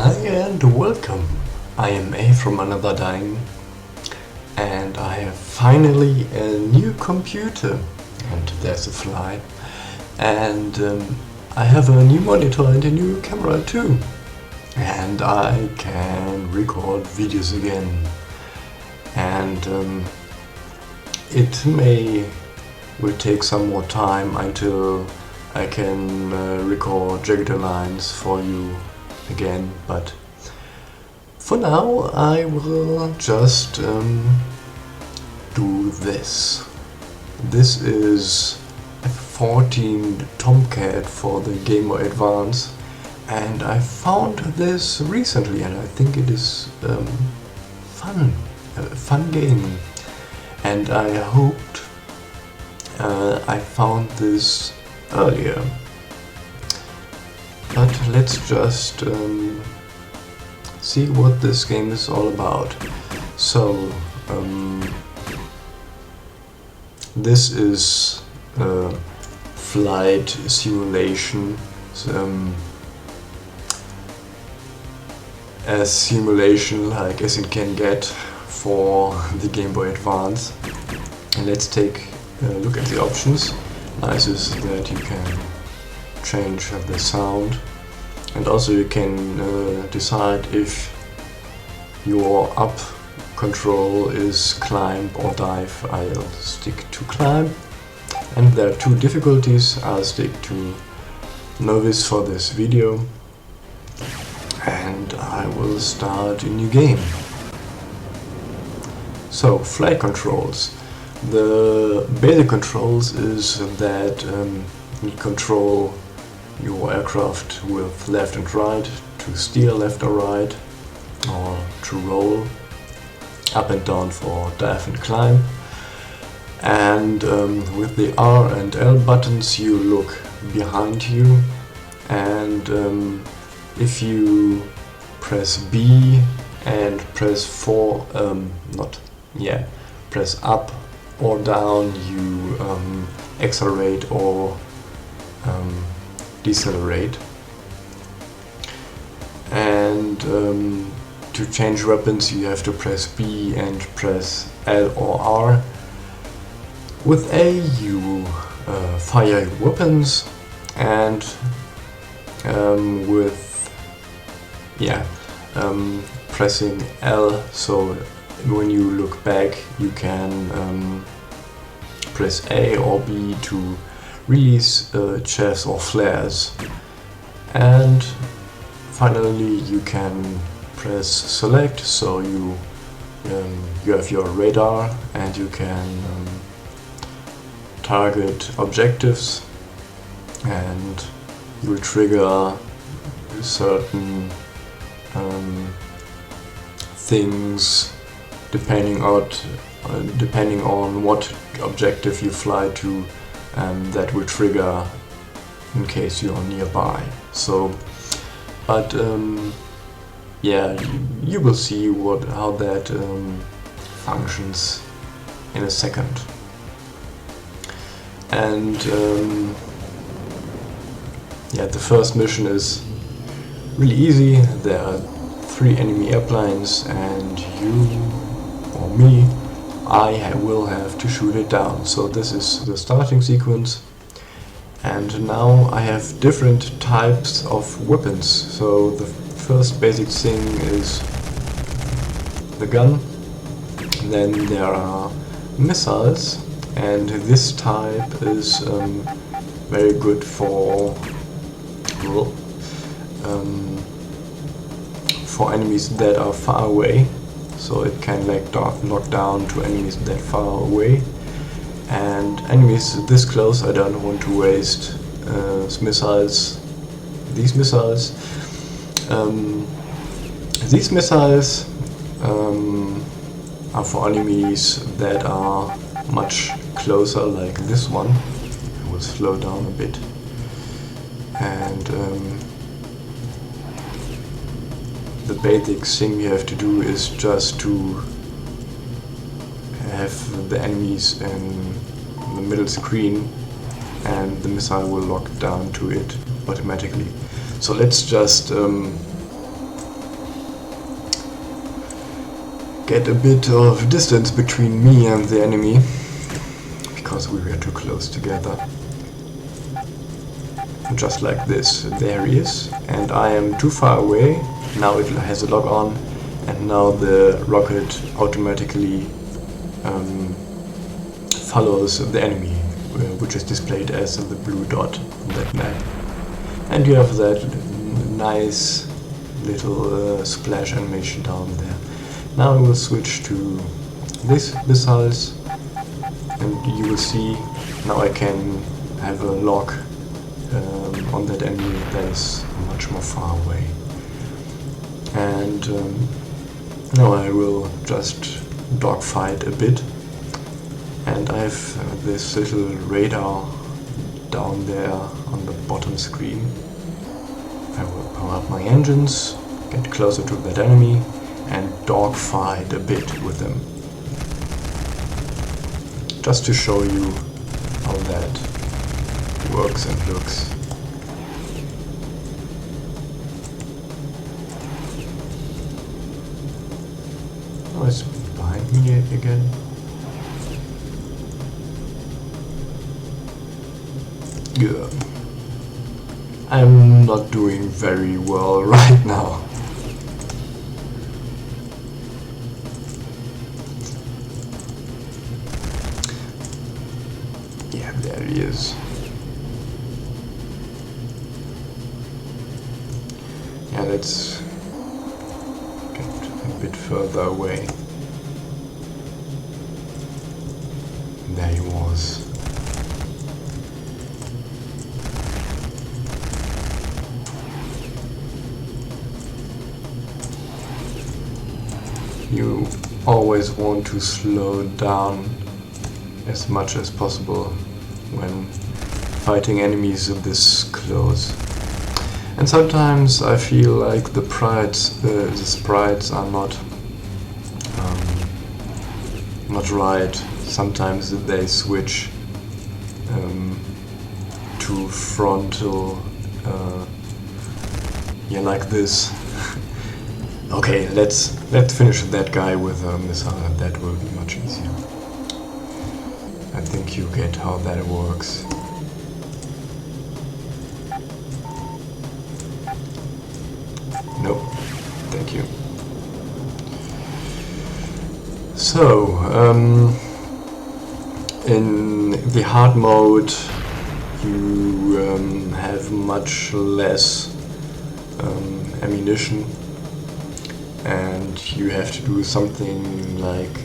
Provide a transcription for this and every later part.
Hi and welcome. I am A from Another Dine, and I have finally a new computer, and there's a fly, and I have a new monitor and a new camera too, and I can record videos again, and it will take some more time until I can record jagged lines for you again, but for now I will just do this. This is F-14 Tomcat for the Game Boy Advance, and I found this recently and I think it is fun, a fun game, and I hoped I found this earlier. But let's just see what this game is all about. So, this is a flight simulation, as simulation like as it can get for the Game Boy Advance. And let's take a look at the options. Nice is that you can change the sound, and also you can decide if your up control is climb or dive. I'll stick to climb, and there are two difficulties. I'll stick to novice for this video, and I will start a new game. So, flight controls. The basic controls is that you control your aircraft with left and right, to steer left or right, or to roll, up and down for dive and climb. And with the R and L buttons you look behind you, and if you press B and press press up or down, you accelerate or decelerate. And to change weapons you have to press B and press L or R. With A you fire your weapons, and pressing L, so when you look back you can press A or B to release chefs or flares. And finally you can press select, so you have your radar and you can target objectives, and you will trigger certain things depending on what objective you fly to, that will trigger in case you are nearby. So, but you will see how that functions in a second. And the first mission is really easy. There are 3 enemy airplanes, and you or me, I will have to shoot it down. So this is the starting sequence, and now I have different types of weapons. So the first basic thing is the gun, then there are missiles, and this type is very good for enemies that are far away. So it can knock down to enemies that far away, and enemies this close I don't want to waste these missiles. These missiles are for enemies that are much closer, like this one. I will slow down a bit, and the basic thing you have to do is just to have the enemies in the middle screen, and the missile will lock down to it automatically. So let's just get a bit of distance between me and the enemy, because we were too close together. Just like this, there he is, and I am too far away. Now it has a lock on, and now the rocket automatically follows the enemy, which is displayed as the blue dot on that map. And you have that nice little splash animation down there. Now I will switch to these missiles, and you will see now I can have a lock on that enemy that is much more far away. And now I will just dogfight a bit, and I have this little radar down there on the bottom screen. I will power up my engines, get closer to that enemy, and dogfight a bit with them. Just to show you how that works and looks. Oh, it's behind me again. Yeah. I'm not doing very well right now. Yeah, there he is. Yeah, let's get a bit further away. There he was. You always want to slow down as much as possible when fighting enemies this close. And sometimes I feel like the sprites are not right. Sometimes they switch to frontal, yeah, like this. Okay, let's finish that guy with a missile. That will be much easier. I think you get how that works. Nope, thank you. So, in the hard mode, you have much less ammunition, and you have to do something like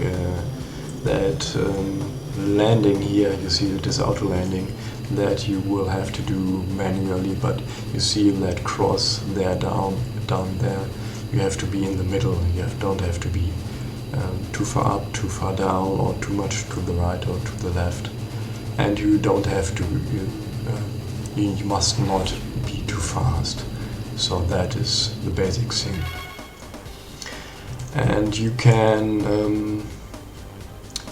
that landing here. You see this auto landing that you will have to do manually, but you see that cross there down there. You have to be in the middle. You don't have to be too far up, too far down, or too much to the right or to the left. And you don't have to, you must not be too fast. So that is the basic thing. And you can,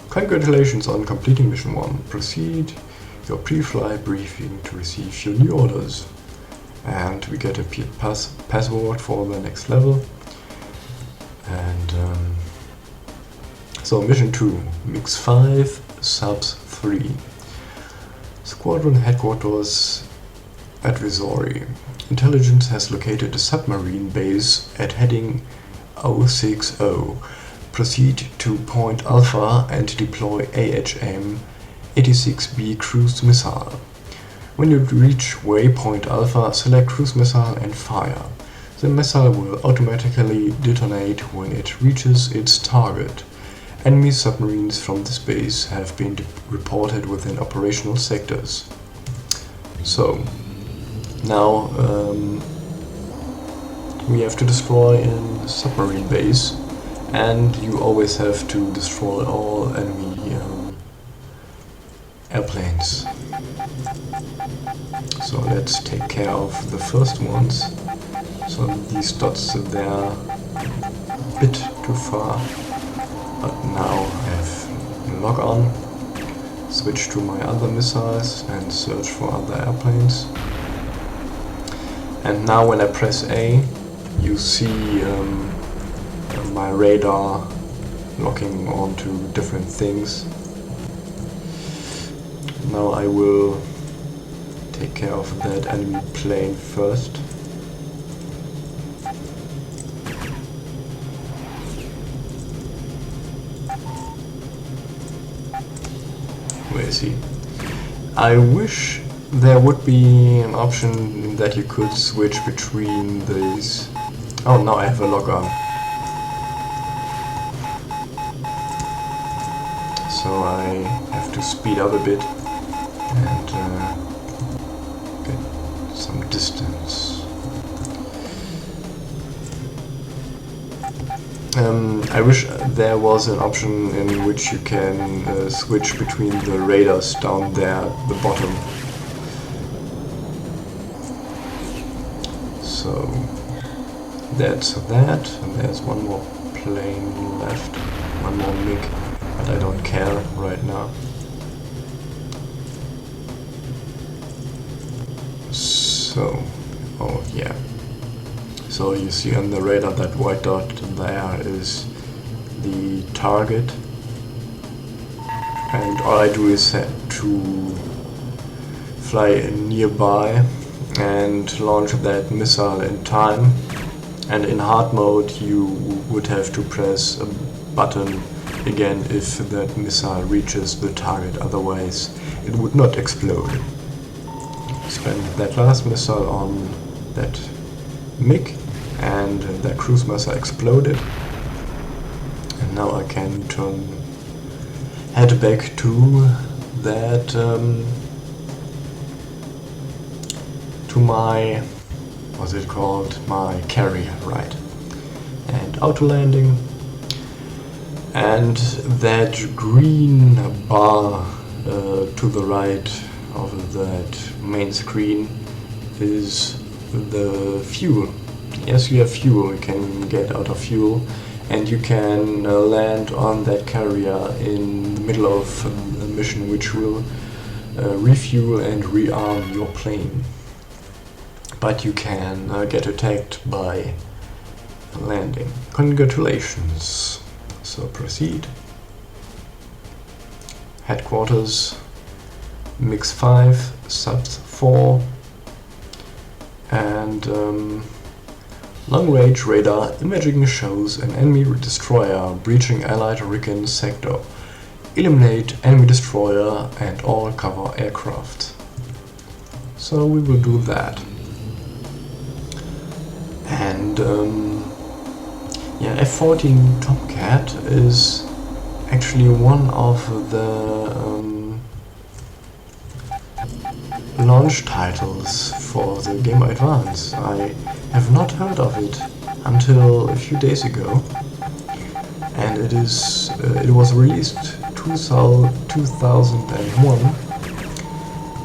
congratulations on completing mission 1. Proceed your pre-flight briefing to receive your new orders. And we get a password for the next level. And so mission 2, Mix 5, Subs 3. Squadron Headquarters Advisory. Intelligence has located a submarine base at heading 060. Proceed to Point Alpha and deploy AHM-86B cruise missile. When you reach waypoint Alpha, select cruise missile and fire. The missile will automatically detonate when it reaches its target. Enemy submarines from this base have been reported within operational sectors. So, now we have to destroy a submarine base, and you always have to destroy all enemy airplanes. So let's take care of the first ones. So these dots there are a bit too far, but now I have lock on, switch to my other missiles and search for other airplanes. And now when I press A, you see my radar locking onto different things. Now I will take care of that enemy plane first. Where is he? I wish there would be an option that you could switch between these. Oh, now I have a lock on. So I have to speed up a bit and get some distance. I wish there was an option in which you can switch between the radars down there at the bottom. So that's that, and there's one more plane left, one more MiG, but I don't care right now. So, oh yeah. So you see on the radar that white dot there is the target, and all I do is to fly nearby and launch that missile in time, and in hard mode you would have to press a button again if that missile reaches the target, otherwise it would not explode. Spend that last missile on that MiG, and that cruise missile exploded, and now I can head back to that to my, what's it called, my carrier, right? And auto landing, and that green bar to the right of that main screen is the fuel. Yes, you have fuel, you can get out of fuel, and you can land on that carrier in the middle of a mission which will refuel and rearm your plane. But you can get attacked by landing. Congratulations. So proceed. Headquarters, Mix 5, Subs 4, and long-range radar imaging shows an enemy destroyer breaching Allied Recon sector. Eliminate enemy destroyer and all cover aircraft. So we will do that. And yeah, F-14 Tomcat is actually one of the launch titles for the Game Boy Advance. I have not heard of it until a few days ago, and it was released 2001,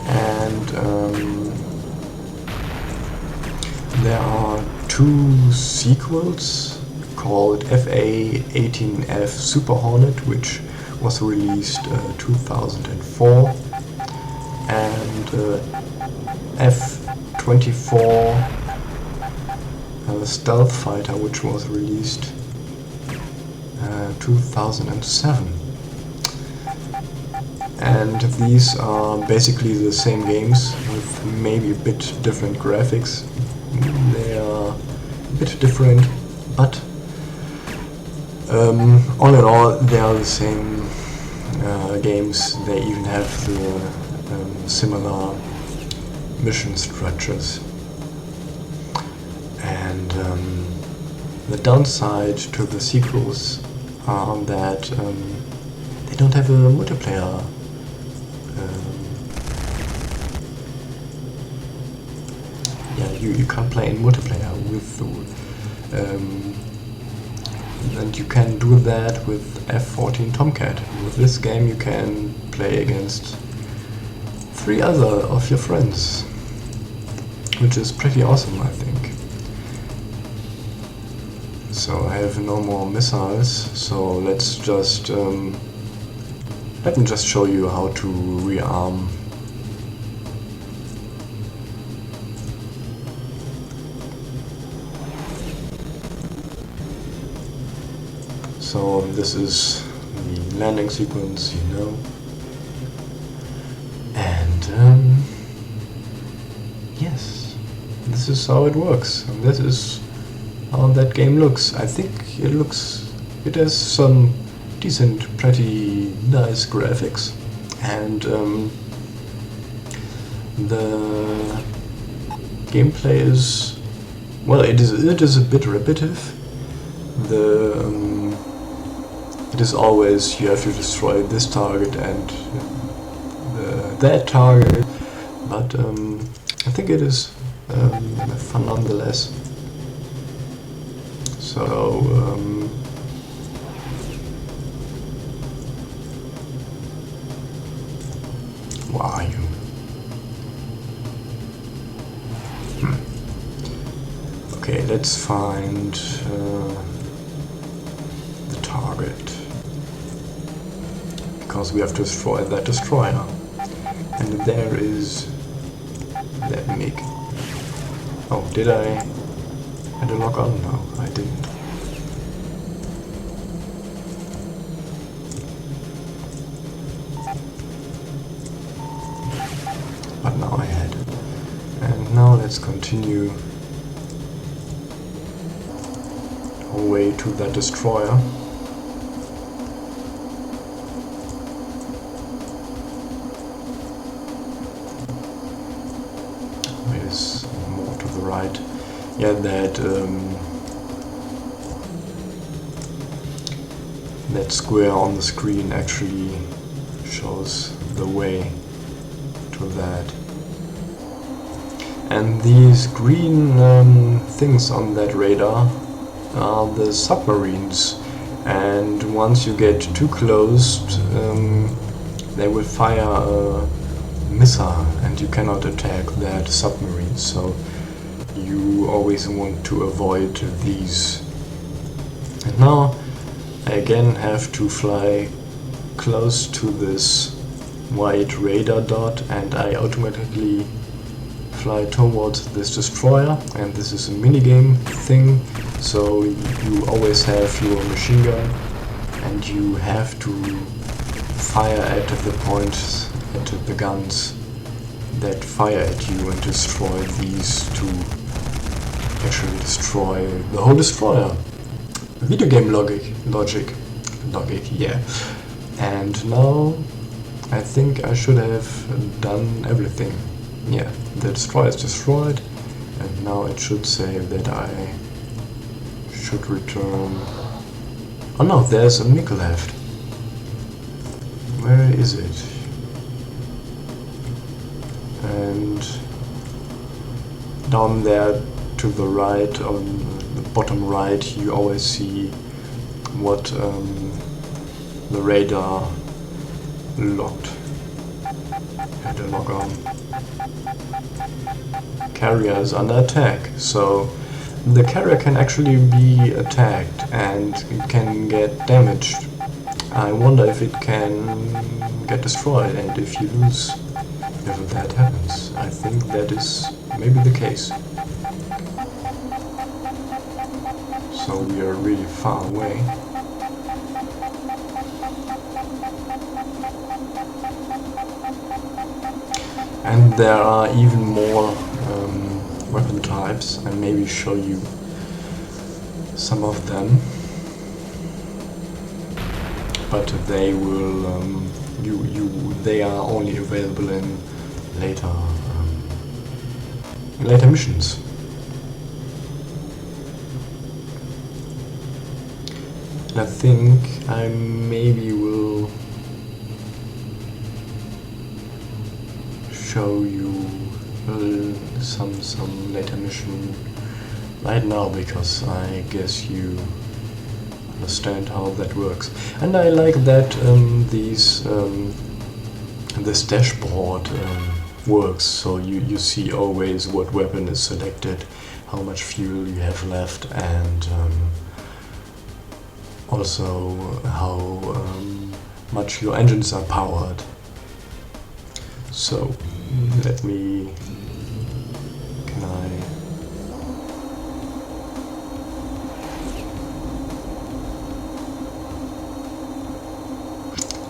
and there are two sequels called FA-18F Super Hornet, which was released 2004, and F-24 Stealth Fighter, which was released 2007. And these are basically the same games with maybe a bit different graphics. They are a bit different, but all in all they are the same games. They even have the similar mission structures. And the downside to the sequels are that they don't have a multiplayer. Yeah, you can't play in multiplayer with and you can do that with F-14 Tomcat. With this game you can play against 3 other of your friends, which is pretty awesome, I think. So I have no more missiles, so let's just let me just show you how to rearm. So this is the landing sequence, you know. And yes, this is how it works. And this is how that game looks. I think it has some decent, pretty nice graphics, and the gameplay is, well, it is a bit repetitive. It is always you have to destroy this target and that target, but I think it is fun nonetheless. So where are you? Okay, let's find the target, because we have to destroy that destroyer. And there is that MiG. Oh, did I had a lock on? No, I didn't. But now I had. And now let's continue our way to that destroyer. There's more to the right. Yeah, that square on the screen actually shows the way to that. And these green things on that radar are the submarines, and once you get too close, they will fire a missile and you cannot attack that submarine, so you always want to avoid these. And now I again have to fly close to this white radar dot, and I automatically fly towards this destroyer. And this is a minigame thing, so you always have your machine gun and you have to fire at the points, at the guns that fire at you, and destroy these to actually destroy the whole destroyer. Video game logic, yeah. And now I think I should have done everything. Yeah, the destroyer is destroyed, and now it should say that I should return. Oh no, there's a MiG left. Where is it? And down there to the right, on the bottom right, you always see what the radar locked. Had a lock on. Carrier is under attack, so the carrier can actually be attacked and it can get damaged. I wonder if it can get destroyed, and if you lose, if that happens. I think that is maybe the case. So we are really far away. And there are even more weapon types, and maybe show you some of them. But they will, they are only available in later missions. And I think I maybe will show you some later mission right now, because I guess you understand how that works. And I like that this dashboard works, so you see always what weapon is selected, how much fuel you have left, and also how much your engines are powered. So let me, can I,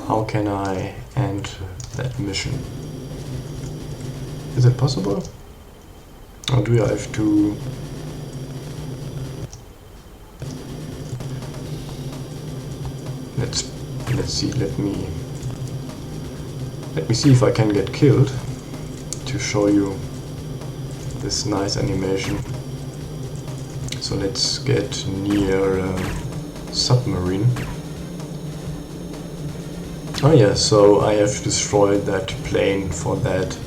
how can I end that mission? Is it possible? Or do I have to... Let's see, let me see if I can get killed to show you this nice animation. So let's get near submarine. Oh yeah, so I have destroyed that plane for that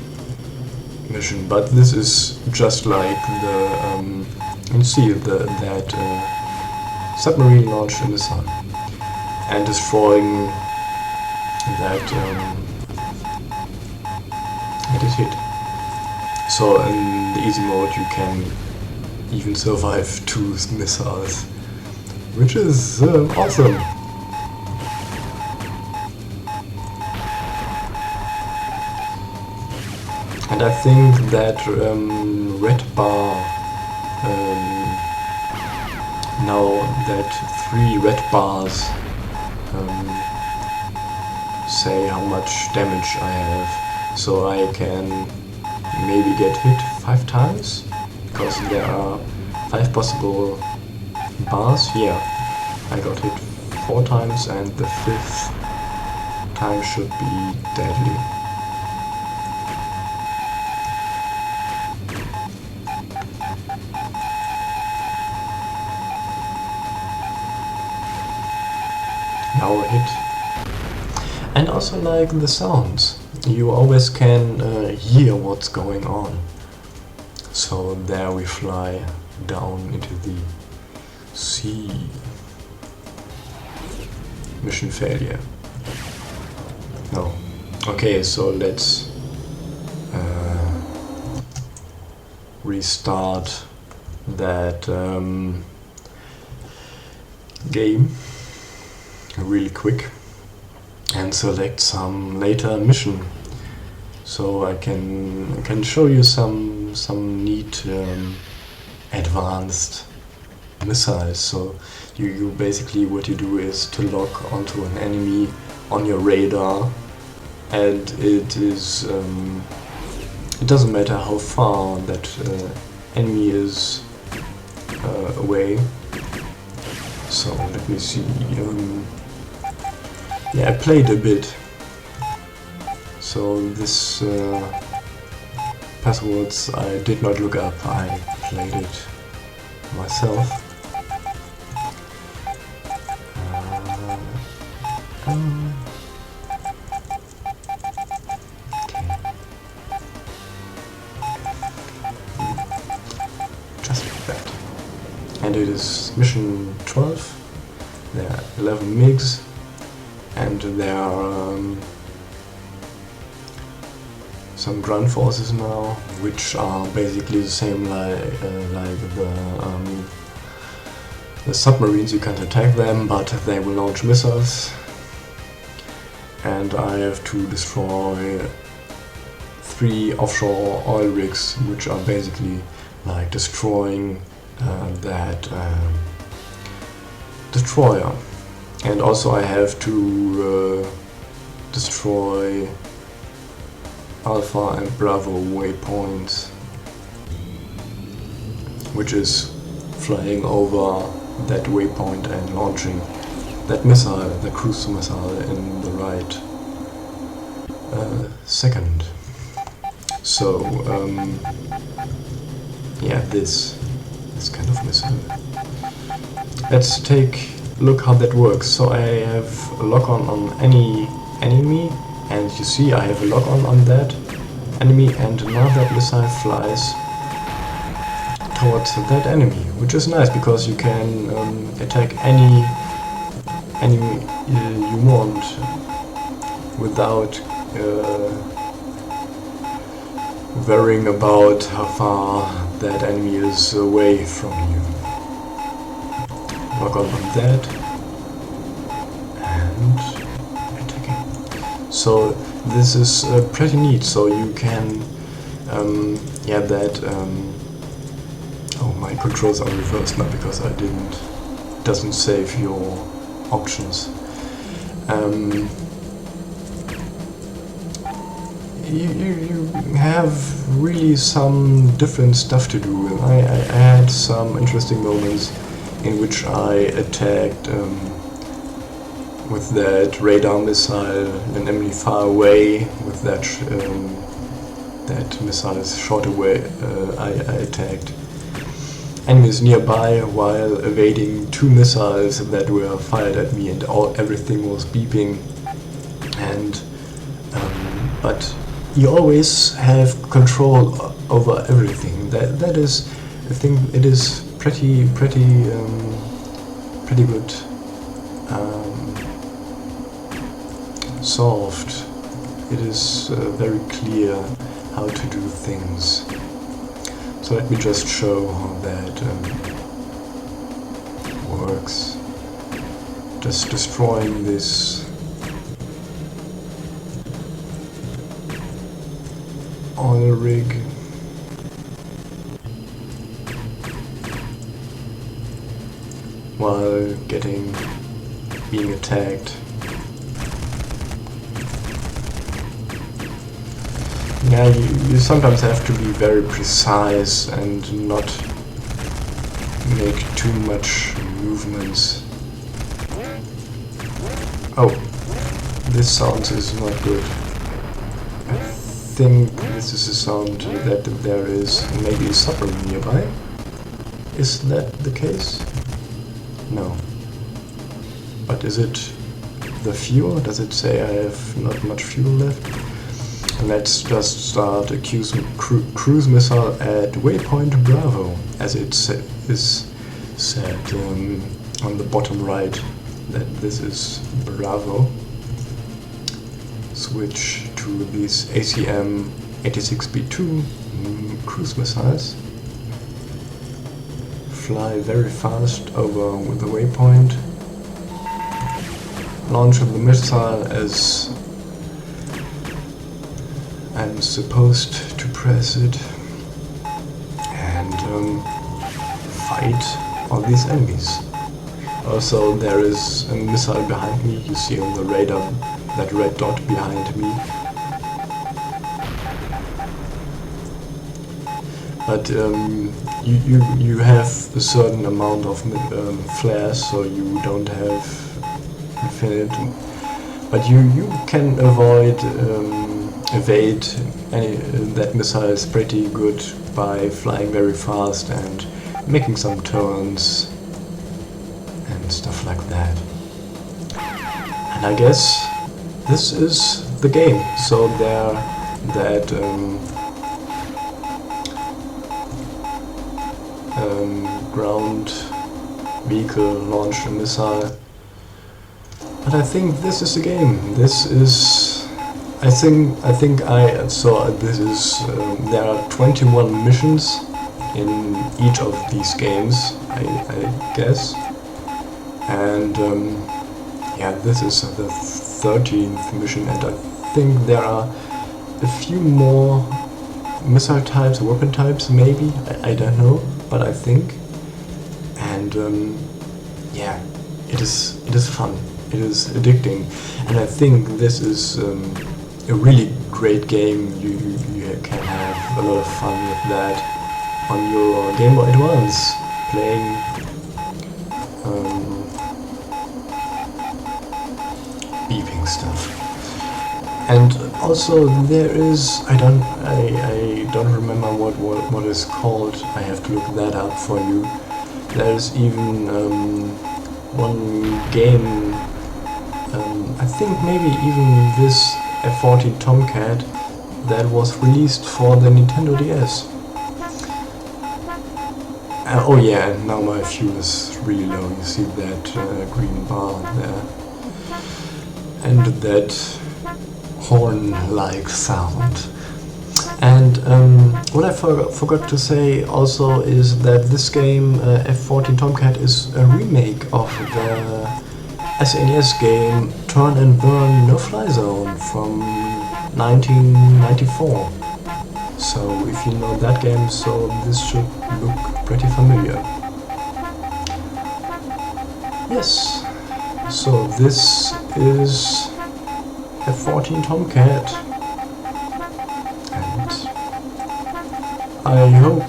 mission, but this is just like the you see that submarine launched a missile and destroying that and it hit. So in the easy mode you can even survive 2 missiles, which is awesome. And I think that red bar, now that 3 red bars say how much damage I have, so I can maybe get hit 5 times, because there are 5 possible bars here. I got hit 4 times and the 5th time should be deadly. Now hit. And also like the sounds, you always can hear what's going on. So there we fly down into the sea. Mission failure. No. Okay, so let's restart that game really quick and select some later mission, so I can show you some neat advanced missiles. So you basically, what you do is to lock onto an enemy on your radar, and it is it doesn't matter how far that enemy is away. So let me see. Yeah, I played a bit. So this passwords I did not look up. I played it myself. Just like that. And it is mission 12. There are 11 MiGs, and there are some ground forces now, which are basically the same like the submarines. You can't attack them, but they will launch missiles. And I have to destroy 3 offshore oil rigs, which are basically like destroying that destroyer. And also I have to destroy Alpha and Bravo waypoints, which is flying over that waypoint and launching that missile, the cruise missile, in the right second. So yeah, this kind of missile. Let's take a look how that works. So I have a lock on any enemy, and you see I have a lock on that enemy, and now that missile flies towards that enemy, which is nice because you can attack any enemy you want without worrying about how far that enemy is away from you. Lock on that and attacking. So this is pretty neat. So you can yeah, that oh, my controls are reversed now because I doesn't save your options. you have really some different stuff to do. I had some interesting moments in which I attacked with that radar missile an enemy far away. With that that missile is shot away, I attacked enemies nearby while evading 2 missiles that were fired at me, and everything was beeping. And but you always have control over everything. That is, I think, it is pretty good solved. It is very clear how to do things. So let me just show how that works. Just destroying this oil rig. While being attacked. Yeah, you sometimes have to be very precise and not make too much movements. Oh, this sound is not good. I think this is a sound that there is maybe a submarine nearby. Is that the case? No. But is it the fuel? Does it say I have not much fuel left? Let's just start a cruise missile at waypoint Bravo, as it is said on the bottom right, that this is Bravo. Switch to these ACM 86B2 cruise missiles. Fly very fast over with the waypoint. Launch of the missile as I'm supposed to press it, and fight all these enemies. Also, there is a missile behind me. You see on the radar that red dot behind me. But you have a certain amount of flares, so you don't have infinite. But you can evade that missile is pretty good by flying very fast and making some turns and stuff like that. And I guess this is the game. So that ground vehicle launched a missile. But I think this is the game. This is. I think I saw this is. There are 21 missions in each of these games, I guess. And yeah, this is the 13th mission, and I think there are a few more missile types, weapon types, maybe. I don't know, but I think. And yeah, it is fun. It is addicting, and I think this is a really great game. You can have a lot of fun with that on your Game Boy Advance, playing beeping stuff. And also there is I don't remember what it's called. I have to look that up for you. There's even one game. I think maybe even this F-14 Tomcat that was released for the Nintendo DS. Oh yeah, and now my fuel is really low. You see that green bar there, and that horn-like sound. And what I forgot to say also is that this game, F-14 Tomcat, is a remake of the SNES game Turn and Burn No Fly Zone from 1994. So if you know that game, so this should look pretty familiar. Yes, so this is F-14 Tomcat. I hope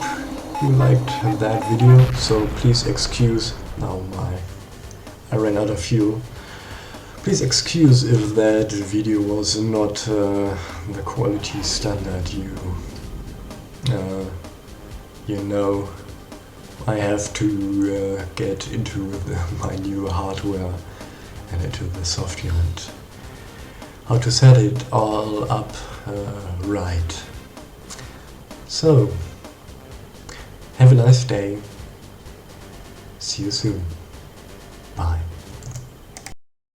you liked that video, so please excuse now I ran out of fuel. Please excuse if that video was not the quality standard you know I have to get into my new hardware and into the software and how to set it all up right. So, have a nice day. See you soon.